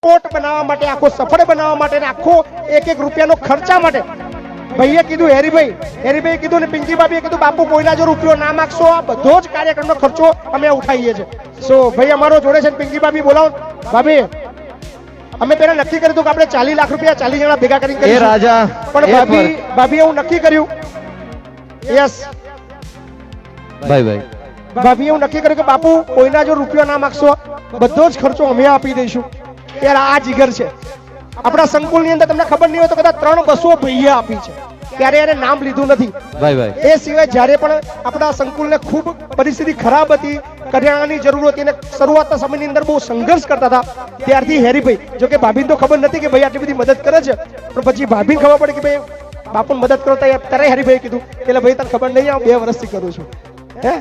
Support બનાવવા માટે, આખો સફળ બનાવવા માટે અને આખો એક એક રૂપિયાનો ખર્ચા માટે ભાઈએ કીધું, હેરીભાઈ કીધું ને પિંકી ભાભીએ કીધું, બાપુ કોઈના જો રૂપિયો ના માગશો, આ બધો જ કાર્યક્રમનો ખર્ચો અમે ઉઠાવીએ છીએ. સો ભાઈ અમારો જોડે છે, પિંકી ભાભી બોલાવો. ભાભી અમે પેલા નક્કી કર્યું હતું કે આપણે 40 લાખ રૂપિયા 40 જણા ભેગા કરીને કરીશું. રાજા પણ ભાભીએ એવું નક્કી કર્યું. યસ ભાઈ ભાભીએ એવું નક્કી કર્યું કે બાપુ કોઈના જો રૂપિયો ના માગશો, બધો જ ખર્ચો અમે આપી દઈશું. ત્યારે આ જીગર છે આપણા સંકુલની અંદર. તમને ખબર નહીં હોય તો કદાચ 3 બસો ભાઈએ આપી છે, ત્યારે એને નામ લીધું નથી. ભાઈ એ સિવાય જ્યારે પણ આપણા સંકુલને ખૂબ પરિસ્થિતિ ખરાબ હતી, કરિયાણાની જરૂર હતી અને શરૂઆતના સમયની અંદર બહુ સંઘર્ષ કરતા હતા, ત્યારથી હેરીભાઈ, જો કે ભાભીને તો ખબર નથી કે ભાઈ આટલી બધી મદદ કરે છે, પણ પછી ભાભીને ખબર પડી કે ભાઈ બાપુને મદદ કરો, ત્યારે હેરીભાઈ કીધું એટલે ભાઈ તને ખબર નહીં, હું 2 વર્ષથી કરું છું. હે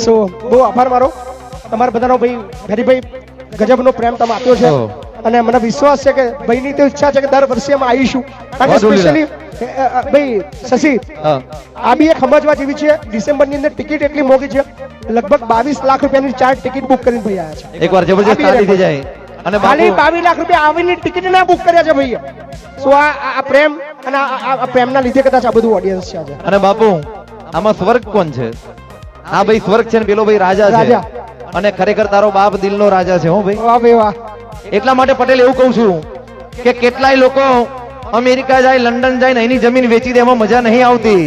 સો બહુ આભાર મારો તમારા બધાનો. ભાઈ હેરીભાઈ ગજબનો પ્રેમ તમે આપ્યો છે અને મને વિશ્વાસ છે કે ભાઈની તો ઈચ્છા છે કે દર વર્ષે અમે આવીશું. અને સ્પેશિયલી ભાઈ શશી, આ બી એક સમજવા જેવી છે. ડિસેમ્બરની અંદર ટિકિટ એટલી મોંઘી છે, લગભગ 22 લાખ રૂપિયાની 4 ટિકિટ બુક કરીને ભાઈ આવ્યા છે. એકવાર જબરજસ્ત તાળી થઈ જાય. અને ખાલી 22 લાખ રૂપિયા આવીને ટિકિટ ના બુક કર્યા છે ભાઈ. સો આ પ્રેમ અને આ પ્રેમના લીધે કદાચ આ બધું ઓડિયન્સ છે આજે. અને બાપુ આમાં સ્વર્ગ કોણ છે? આ ભાઈ સ્વર્ગ છે ને પેલો ભાઈ રાજા છે. અને ખરેખર તારો બાપ દિલનો રાજા છે. હો ભાઈ, વાહ ભાઈ વાહ. એટલા માટે પટેલ એવું કહું છું કે કેટલાય લોકો અમેરિકા જાય, લંડન જાય ને એની જમીન વેચી દે, એમાં મજા નહીં આવતી.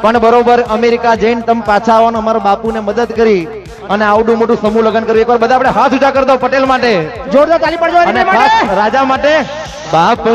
પણ બરોબર અમેરિકા જઈને તમે પાછા આવો ને અમારા બાપુને મદદ કરી અને આવડું મોટું સમૂહ લગ્ન કર્યું. એકવાર બધા આપણે હાથ ઊંચા કરી દો પટેલ માટે, જોરદાર તાળી પાડજો. અને ખાસ રાજા માટે. બાપ